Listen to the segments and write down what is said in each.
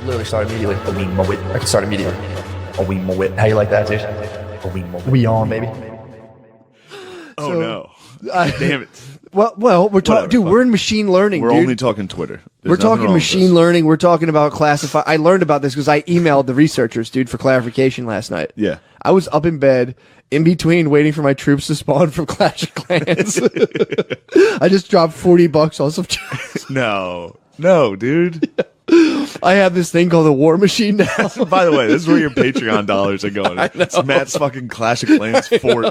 literally start immediately. A wee mullet. I can start immediately. A wee mullet. How you like that, dude? A wee mullet. We on, baby. Oh, So, no. Damn it. Well, we're talking, Whatever, dude. fuck. We're in machine learning. We're dude. only talking Twitter. There's We're nothing talking wrong with machine this. learning. We're talking about classify. I learned about this because I emailed the researchers, dude, for clarification last night. Yeah. I was up in bed, in between waiting for my troops to spawn from Clash of Clans. I just dropped $40 on some. No, dude. I have this thing called the War Machine now. By the way, this is where your Patreon dollars are going. It's Matt's fucking Clash of Clans fort.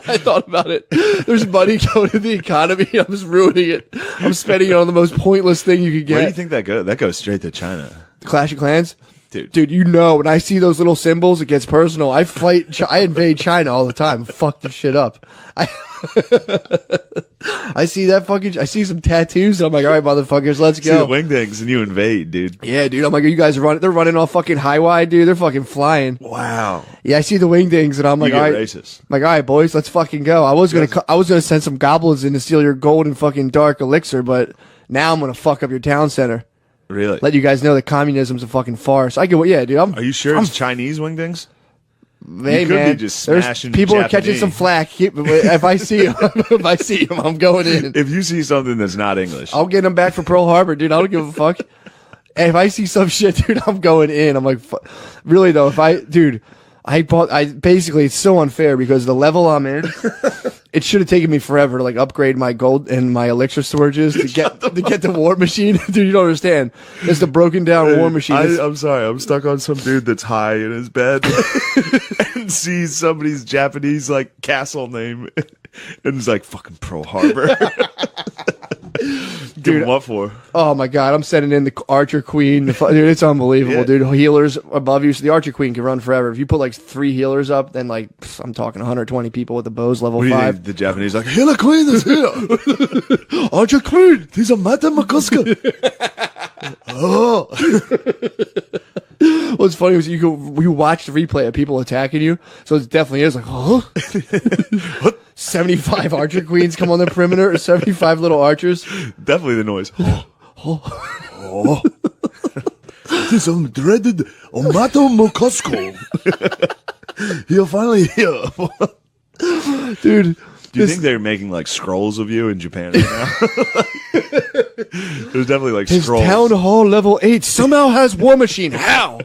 I thought about it. There's money going to the economy. I'm just ruining it. I'm spending it on the most pointless thing you could get. Where do you think that goes? That goes straight to China. Clash of Clans? Dude, you know, when I see those little symbols, it gets personal. I invade China all the time. Fuck this shit up. I see that fucking, I see some tattoos, and I'm like, all right, motherfuckers, let's see the go. wingdings and you invade, dude. Yeah, dude. I'm like, you guys are running, they're running all fucking high wide, dude. They're fucking flying. Wow. Yeah, I see the wingdings, and I'm like, You all get right. racist. I'm like, all right, boys, let's fucking go. I was gonna send some goblins in to steal your gold and fucking dark elixir, but now I'm gonna fuck up your town center. Really? Let you guys know that communism's a fucking farce. I get what, yeah, dude. Are you sure it's Chinese wingdings? Hey, You could be man, just there's smashing people are Japanese. catching some flack. If I see him, I'm going in. If you see something that's not English, I'll get them back for Pearl Harbor, dude. I don't give a fuck. And if I see some shit, dude, I'm going in. I'm like, really though, I basically, it's so unfair because the level I'm in, it should have taken me forever to like upgrade my gold and my elixir storages to get the war machine. Dude, you don't understand. It's the broken down war machine. I'm sorry. I'm stuck on some dude that's high in his bed and sees somebody's Japanese like castle name and is like fucking Pearl Harbor. Give him what for? Oh my god, I'm sending in the Archer Queen. Dude, it's unbelievable, Yeah. dude. Healers above you, so the Archer Queen can run forever. If you put like 3 healers up, then like I'm talking 120 people with the bows level What do you 5. think? The Japanese like Healer Queen is here. Archer Queen. He's a Mata Makuska. Oh. What's funny was you watch the replay of people attacking you, so it definitely is like, huh? 75 Archer Queens come on the perimeter, or 75 little archers. Definitely the noise. Oh. This dreaded Omato Mokosko. He'll finally hear. Dude. Do you think they're making like scrolls of you in Japan right now? There's definitely like His scrolls. town hall level 8 somehow has War Machine. How?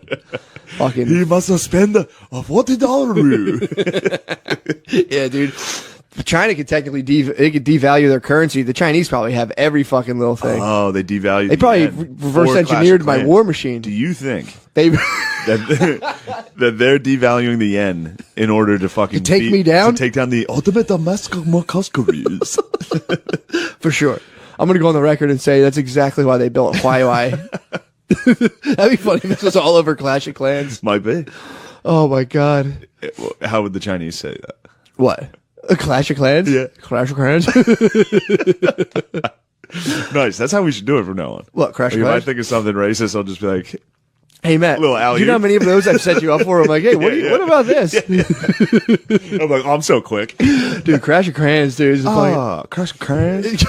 Fucking He must have spent a $40. yeah, dude. China could technically they could devalue their currency. The Chinese probably have every fucking little thing. Oh, they devalued. They probably the yen reverse for Clash engineered of my Clans. war machine. Do you think They that they're devaluing the yen in order to fucking take me down? to take down the ultimate Mokoskaris? for sure. I'm gonna go on the record and say that's exactly why they built Huawei. That'd be funny if this was all over Clash of Clans. Might be. Oh my god. How would the Chinese say that? What? A Clash of Clans? Yeah. Clash of Clans? Nice. That's how we should do it from now on. What, Clash of If I Clans? think of something racist, I'll just be like, Hey Matt, Little do you know how alley-oop. many of those I've set you up for? I'm like, hey, what about this? I'm like, oh, I'm so quick. Dude, Crash of Clans, dude. Is funny. Crash Crans.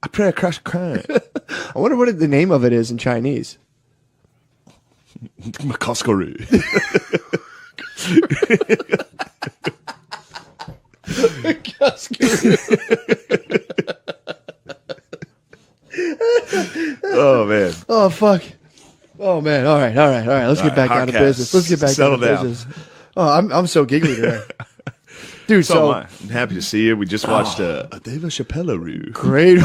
I play a Crash Cran. I wonder what the name of it is in Chinese. Mokoskari. Oh man. Oh fuck. Oh man. All right. Let's get back down to Hotcast. business. Let's get back Settle down to down. business. Oh, I'm so giggly today. Dude, So so am I. I'm happy to see you. We just watched a Dave Chappelle great. Dave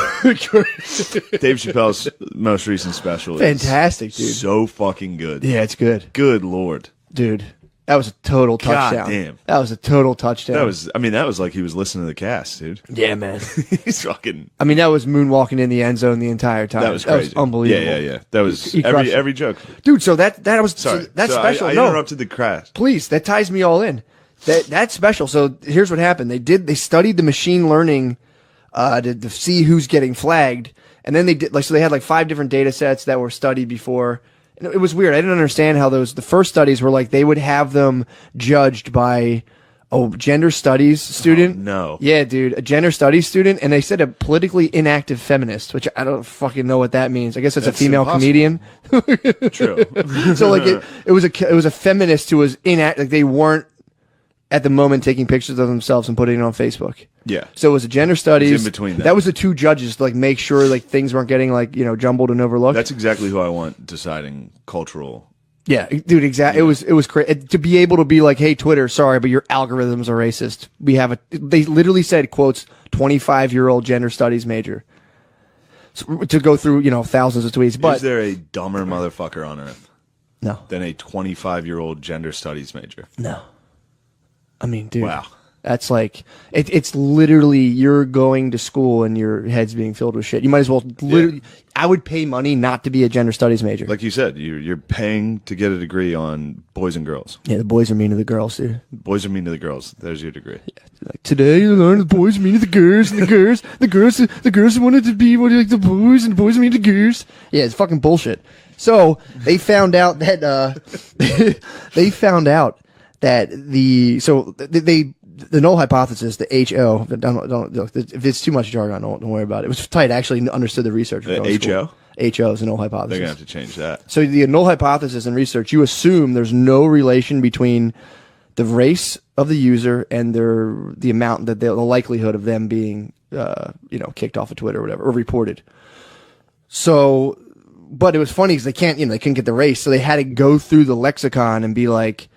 Chappelle's most recent special. is Fantastic, dude. So fucking good. Yeah, it's good. Good lord. Dude, that was a total God touchdown. damn. That was a total touchdown. That was like he was listening to the cast, dude. yeah, man. He's fucking I mean, that was moonwalking in the end zone the entire time. that was crazy. unbelievable. Yeah. That was He crushed it. every joke. Dude, so that was Sorry. that's So special. I no, interrupted the crash. please, that ties me all in. That's special. So here's what happened. They studied the machine learning to see who's getting flagged, and then they did so they had like 5 different data sets that were studied before. And it was weird. I didn't understand how the first studies were like they would have them judged by gender studies student. no. Yeah, dude, a gender studies student, and they said a politically inactive feminist, which I don't fucking know what that means. I guess it's a That's female impossible. comedian. True. So like it was a feminist who was like they weren't at the moment taking pictures of themselves and putting it on Facebook. Yeah. So it was a gender studies. It's in between that. That was the two judges to like make sure like things weren't getting like jumbled and overlooked. That's exactly who I want deciding cultural. Yeah, dude, exactly. It was crazy to be able to be like, "Hey, Twitter, sorry, but your algorithms are racist." They literally said, "quotes 25-year-old gender studies major." So, to go through, thousands of tweets, but Is there a dumber motherfucker on earth no, than a 25-year-old gender studies major? no. I mean, dude, Wow. that's like it's literally you're going to school and your head's being filled with shit. You might as well literally. I would pay money not to be a gender studies major. Like you said, you're paying to get a degree on boys and girls. Yeah, the boys are mean to the girls, dude. Boys are mean to the girls. There's your degree. Like, today you learn the boys are mean to the girls, and the girls wanted to be like the boys, and the boys are mean to the girls. Yeah, it's fucking bullshit. So they found out that the null hypothesis, the HO. Don't if it's too much jargon, don't worry about it. It was tight. I actually understood the research. The HO is a null They're hypothesis. gonna have to change that. So the null hypothesis in research, you assume there's no relation between the race of the user and the amount that the likelihood of them being kicked off of Twitter or whatever or reported. So, but it was funny because they couldn't get the race, so they had to go through the lexicon and be like,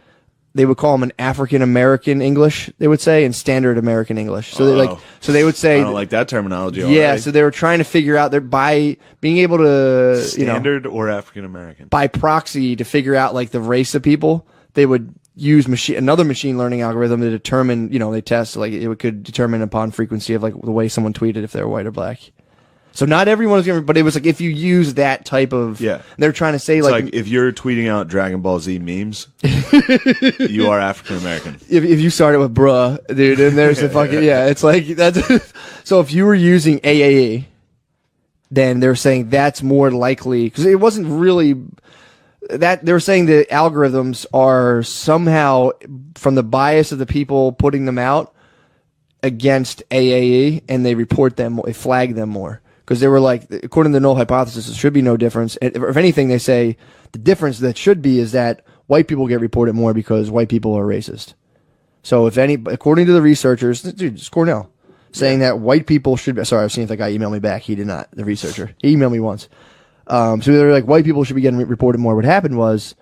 they would call them an African American English, they would say, and standard American English. So they would say, I don't like that terminology. yeah. already. So they were trying to figure out by being able to Standard or African American. by proxy to figure out like the race of people, they would use another machine learning algorithm to determine, they test like it could determine upon frequency of like the way someone tweeted if they were white or black. So not everyone was but it was like if you use that type of they're trying to say It's like if you're tweeting out Dragon Ball Z memes, you are African American. if you started with bruh, dude, and there's the fucking it's like that's so if you were using AAE, then they're saying that's more likely because it wasn't really that they were saying the algorithms are somehow from the bias of the people putting them out against AAE, and they report them, they flag them more because they were like, according to the null hypothesis, there should be no difference. If anything, they say the difference that should be is that white people get reported more because white people are racist. So according to the researchers, dude, it's Cornell saying that white people should be. Sorry, I've seen if that guy emailed me back. He did not. The researcher, he emailed me once. So they're like, white people should be getting reported more. What happened was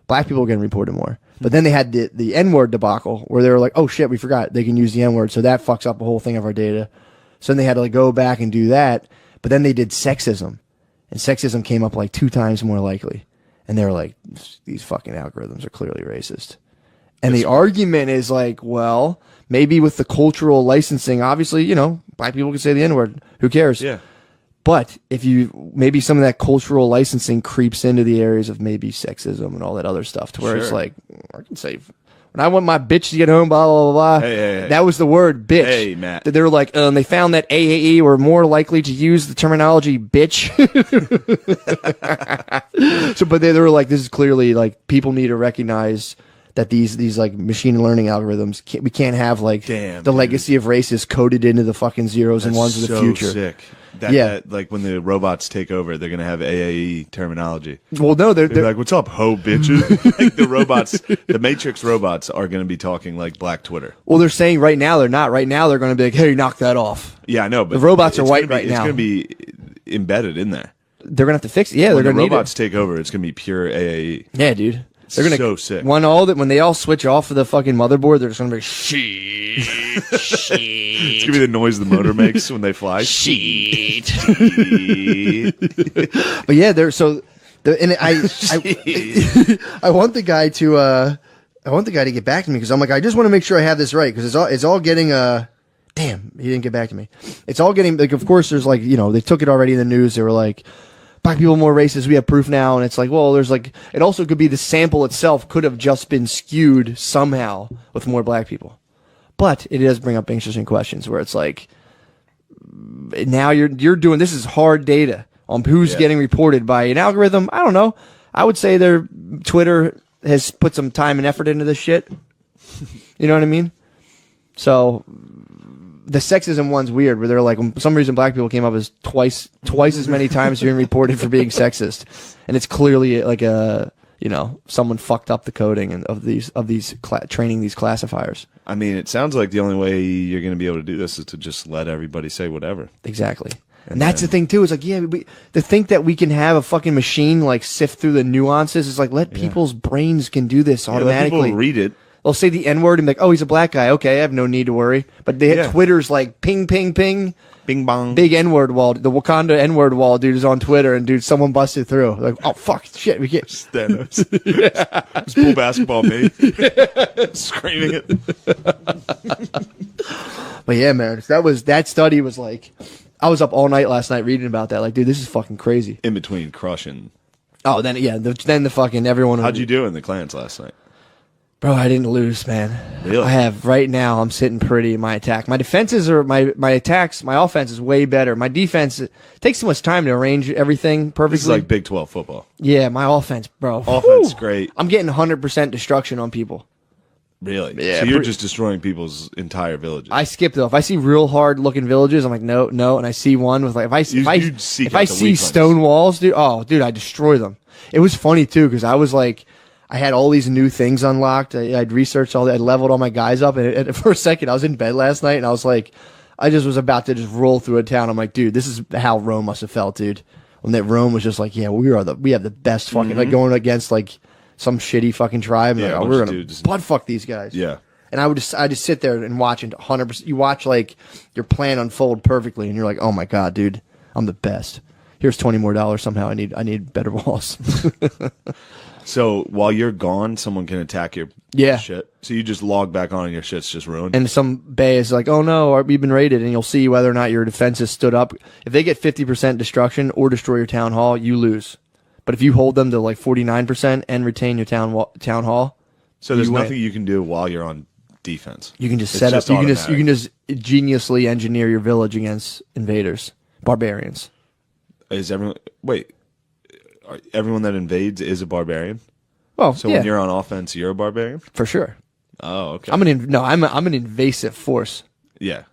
black people were getting reported more. But then they had the N-word debacle where they were like, oh shit, we forgot they can use the N-word. So that fucks up the whole thing of our data. So then they had to like go back and do that. But then they did sexism, and sexism came up like 2 times more likely. And they were like, these fucking algorithms are clearly racist. And the argument is like, well, maybe with the cultural licensing, obviously, black people can say the N-word. Who cares? Yeah. But if maybe some of that cultural licensing creeps into the areas of maybe sexism and all that other stuff to where it's like, I can say, when I want my bitch to get home, blah, blah, blah, blah. Hey. That was the word bitch. Hey, Matt. They were like, they found that AAE were more likely to use the terminology bitch. But they were like, this is clearly like, people need to recognize that these like machine learning algorithms, we can't have like the legacy of race is coded into the fucking zeros and ones of the future. Sick. That, like when the robots take over, they're gonna have AAE terminology. Well, no, They're like, "What's up, ho bitches?" Like the robots, the Matrix robots are gonna be talking like Black Twitter. well, they're saying right now they're not. Right now they're going to be like, hey, knock that off. Yeah, I know, but The robots are it's white gonna be- right now. It's gonna be embedded in there. They're going to have to fix it. Yeah, When they're the going to robots take over, it's gonna be pure AAE. Yeah, dude. They're gonna So sick. when they all switch off of the fucking motherboard, they're just gonna be shit. It's gonna be the noise the motor makes when they fly. Shit. Shit. But yeah, I want the guy to get back to me because I'm like, I just want to make sure I have this right because it's all getting damn, he didn't get back to me. It's all getting like, of course, there's like they took it already in the news. They were like, black people are more racist. We have proof now, and it's like, well, there's like, it also could be the sample itself could have just been skewed somehow with more black people. But it does bring up interesting questions where it's like, now you're doing this is hard data on who's getting reported by an algorithm. I don't know. I would say Twitter has put some time and effort into this shit. You know what I mean? So the sexism one's weird, where they're like, for some reason, black people came up as twice as many times being reported for being sexist, and it's clearly like someone fucked up the coding and of these training these classifiers. I mean, it sounds like the only way you're going to be able to do this is to just let everybody say whatever. Exactly. And that's the thing too. Is like, yeah, to think that we can have a fucking machine like sift through the nuances is like, let people's brains can do this automatically. Let people read it. They'll say the N word and be like, oh, he's a black guy. Okay, I have no need to worry. But they hit Twitter's like ping, ping, ping. Bing bong. Big N word wall. The Wakanda N word wall, dude, is on Twitter, and dude, someone busted through. Like, oh fuck, shit, we can't. Thanos. It's full basketball, me. Screaming it. But yeah, man, that study was like, I was up all night last night reading about that. Like, dude, this is fucking crazy. In between crushing. Oh, then then the fucking everyone. How'd you do in the clans last night? Bro, I didn't lose, man. Really? I have right now. I'm sitting pretty in my attack. My defenses are my attacks. My offense is way better. My defense, it takes so much time to arrange everything perfectly. This is like Big 12 football. Yeah, my offense, bro. Offense, great. I'm getting 100% destruction on people. Really? Yeah, So you're just destroying people's entire villages. I skip though. If I see real hard looking villages, I'm like no, and I see one with like if I seek if I out the see weak stone walls, dude. Oh, dude, I destroy them. It was funny too because I was like, I had all these new things unlocked. I'd researched all that. I leveled all my guys up, and for a second, I was in bed last night, and I was like, I just was about to just roll through a town. I'm like, dude, this is how Rome must have felt, dude. When that Rome was just like, yeah, we have the best fucking like going against like some shitty fucking tribe. Yeah, like, oh, we're gonna butt fuck these guys. Yeah. And I just sit there and watch and 100%. You watch like your plan unfold perfectly, and you're like, oh my god, dude, I'm the best. Here's $20 more somehow. I need better walls. So while you're gone, someone can attack your shit. So you just log back on and your shit's just ruined. And some bay is like, oh no, we've been raided, and you'll see whether or not your defenses stood up. If they get 50% destruction or destroy your town hall, you lose. But if you hold them to like 49% and retain your town hall, so there's win. nothing you can do while you're on defense. You can just It's set up. just You automatic. can just geniusly engineer your village against invaders, barbarians. Is everyone everyone that invades is a barbarian? Well, So yeah, when you're on offense, you're a barbarian? for sure. Oh, okay. I'm an invasive force. yeah.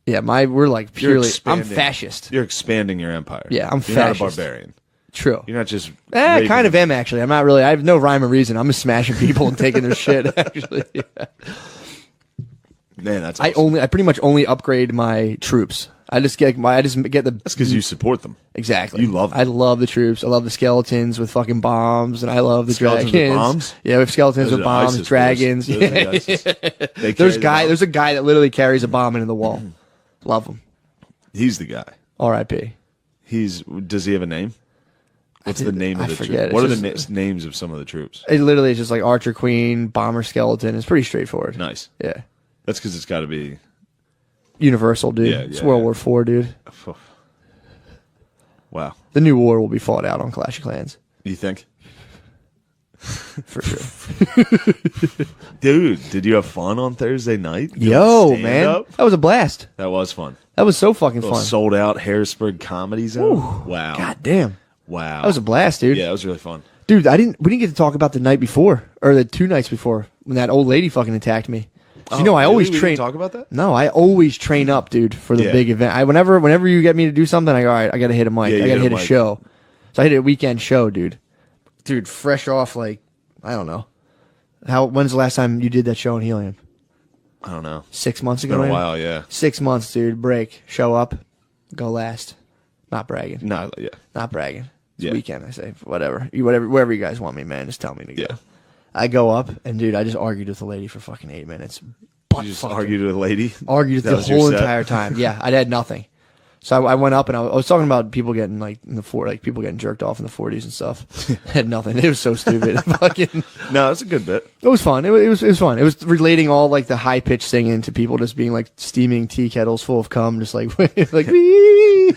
Yeah, we're like You're purely. I'm expanding. fascist. You're expanding your empire. Yeah, I'm You're fascist. not a barbarian. True. You're not just Kind raping- of am actually. I'm not really. I have no rhyme or reason. I'm just smashing people and taking their shit. Actually, Man, that's awesome. I pretty much only upgrade my troops. I just get the. That's because you support them. Exactly. You love them. I love the troops. I love the skeletons with fucking bombs, and I love the Skeletons dragons. with bombs? Yeah, we have skeletons Those with are bombs, ISIS dragons. boys. Those are Yeah. ISIS. They carry There's the a guy that literally carries a bomb into the wall. Love him. He's the guy. R.I.P. Does he have a name? What's the name of I the forget. troops? What are It's the just- names of some of the troops? It literally is just like Archer Queen, Bomber Skeleton. It's pretty straightforward. Nice. Yeah. That's because it's got to be. Universal, dude. Yeah, It's yeah, World yeah. War IV, dude. Wow. The new war will be fought out on Clash of Clans. You think? For sure. Dude, did you have fun on Thursday night? Yo, Stand man. up? That was a blast. That was fun. That was so fucking Little fun. sold out Harrisburg Comedy Zone. Wow. God damn. Wow. That was a blast, dude. Yeah, that was really fun. Dude, we didn't get to talk about the night before, or the 2 nights before, when that old lady fucking attacked me. 'Cause, I always Oh, We train. didn't talk about that? No, I always train up, dude, for the Yeah. big event. Whenever you get me to do something, I go, all right, I gotta hit a mic. Yeah, you I gotta hit hit a a mic. show. So I hit a weekend show, dude. Dude, fresh off like, I don't know. When's the last time you did that show in Helium? I don't know. 6 months It's ago. been a maybe? while, yeah. 6 months, dude. Break. Show up. Go last. Not bragging. No, yeah. Not bragging. It's Yeah. weekend, I say. Whatever. Wherever you guys want me, man. Just tell me to go. Yeah. I go up, and dude, I just argued with the lady for fucking 8 minutes. Butt You just fucking- argued with a lady? argued That the was your whole set? entire time. Yeah, I had nothing. So I went up and I was talking about people getting like in the people getting jerked off in the 40s and stuff. Had nothing. It was so stupid. Fucking. No, that's a good bit. It was fun. It was fun. It was relating all like the high pitched singing to people just being like steaming tea kettles full of cum, just like like wee.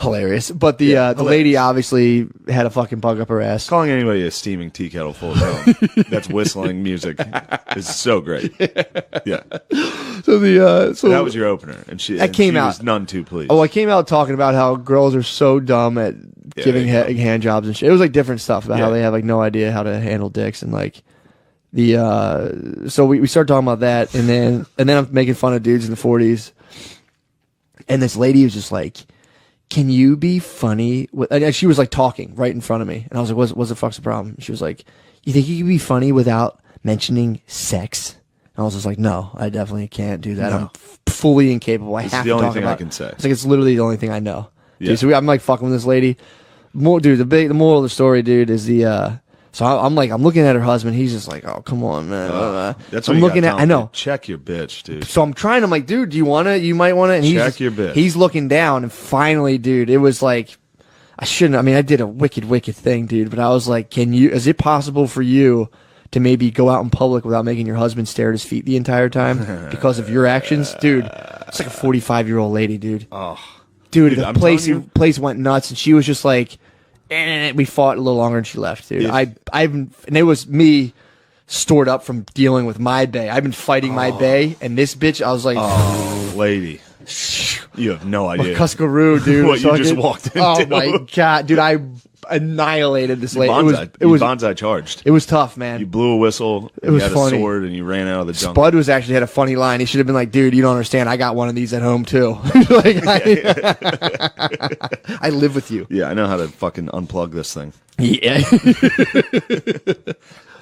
Hilarious. But the lady obviously had a fucking bug up her ass. Calling anybody a steaming tea kettle full of cum that's whistling music is so great. Yeah. So That was your opener. And she came she out- was none too pleased. Oh, I came out talking about how girls are so dumb at giving there you hand jobs and shit. It was like different stuff about how Yeah. they have like no idea how to handle dicks and like So we started talking about that, and then I'm making fun of dudes in the 40s, and this lady was just like, "Can you be funny?" And she was like talking right in front of me, and I was like, "What's the fuck's the problem?" She was like, "You think you can be funny without mentioning sex?" And I was just like, "No, I definitely can't do that. No. I'm fully incapable. I It's have the to only talk thing about I can say. It's like it's literally the only thing I know." Yeah. Dude, so I'm like fucking with this lady. The moral of the story, dude, is so I'm looking at her husband. He's just like, "Oh, come on, man." That's So what I'm you looking gotta at. tell I him, know. dude. Check your bitch, dude. So I'm trying. I'm like, dude, do you want to? You might want to. And he's Check just- your bitch. He's looking down, and finally, dude, it was like, I shouldn't. I mean, I did a wicked thing, dude. But I was like, can you? Is it possible for you to maybe go out in public without making your husband stare at his feet the entire time because of your actions, dude? It's like a 45-year-old lady, dude. Oh, Dude, Dude, the I'm place telling you- place went nuts, and she was just like, we fought a little longer, and she left, dude. Yeah. And it was me stored up from dealing with my bae. I've been fighting my bae, and this bitch, I was like, oh, lady, you have no idea. Cuscaroo, dude. What you fucking- just walked Oh into. my god, dude! I annihilated this lady. Bonsai, It was bonsai charged. it was tough, man. You blew a whistle. It was you had funny. a sword, and you ran out of the jungle. Spud was actually had a funny line. He should have been like, "Dude, you don't understand. I got one of these at home too. Like, I live with you." Yeah, I know how to fucking unplug this thing. Yeah.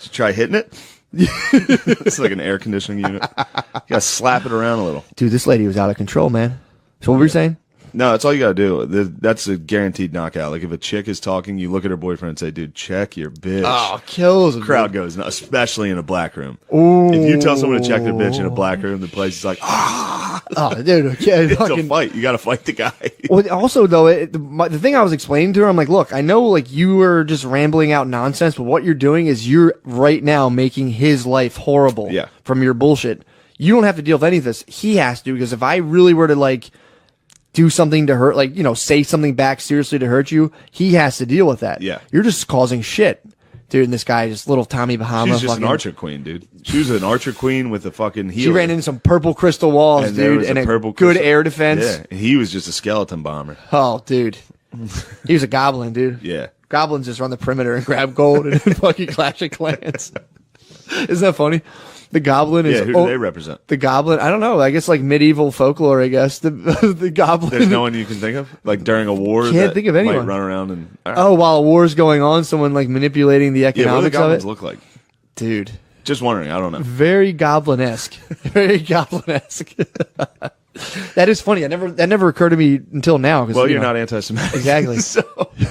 Should try hitting it. It's like an air conditioning unit. You gotta slap it around a little. Dude, this lady was out of control, man. So what were you saying? No, that's all you gotta do. That's a guaranteed knockout. Like if a chick is talking, you look at her boyfriend and say, "Dude, check your bitch." kills. Crowd goes nuts, especially in a black room. If you tell someone to check their bitch in a black room, the place is like, Oh, dude. Yeah, it's a fucking, fight. You gotta fight the guy. well, also, though, the thing I was explaining to her, I'm like, look, I know, like, you were just rambling out nonsense, but what you're doing is you're right now making his life horrible Yeah. from your bullshit. You don't have to deal with any of this. He has to, because if I really were to, like, do something to hurt, like, say something back seriously to hurt you, he has to deal with that. Yeah. You're just causing shit. Dude, and this guy, just little Tommy Bahama. She's just an fucking- archer queen, dude. She was an archer queen with a fucking healer. She ran into some purple crystal walls, And there dude, was and a purple good crystal- air defense. Yeah, and he was just a skeleton bomber. Oh, dude. He was a goblin, dude. Yeah. Goblins just run the perimeter and grab gold and fucking Clash of Clans. Isn't that funny? The goblin is. Yeah, who do they represent? The goblin, I don't know. I guess like medieval folklore, I guess. The goblin. There's no one you can think of? Like during a war Can't that think of anyone. might run around and... Oh, while a war's going on, someone like manipulating the yeah, what do the economics of goblins it. look like? Dude. Just wondering. I don't know. Very goblin-esque. Very goblin-esque. That is funny. That never occurred to me until now. Well, you're not anti-Semitic. Exactly. So,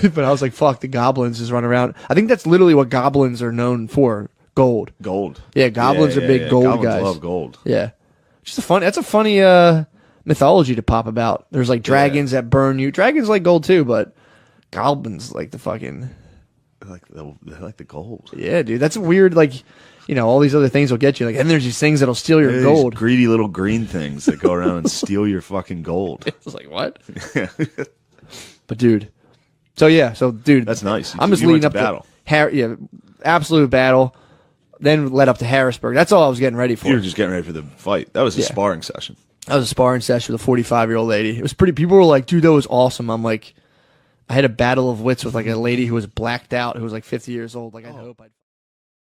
But I was like, fuck, the goblins just run around. I think that's literally what goblins are known for. Gold. gold. Yeah, goblins are big gold Goblins guys. love gold. Yeah. That's a funny mythology to pop about. There's like dragons that burn you. Dragons like gold too, but goblins like the fucking They like the gold. yeah, dude. That's a weird all these other things will get you. Like, and there's these things that'll steal your These gold. greedy little green things that go around and steal your fucking gold. It's like what? But dude, dude, That's nice. I'm just You went leading to up battle. to absolute battle. Then led up to Harrisburg. That's all I was getting ready for. You were just getting ready for the fight. That was a Yeah. sparring session. That was a sparring session with a 45-year-old lady. It was pretty. People were like, "Dude, that was awesome." I'm like, I had a battle of wits with like a lady who was blacked out, who was like 50 years old. Like, I hope I'd.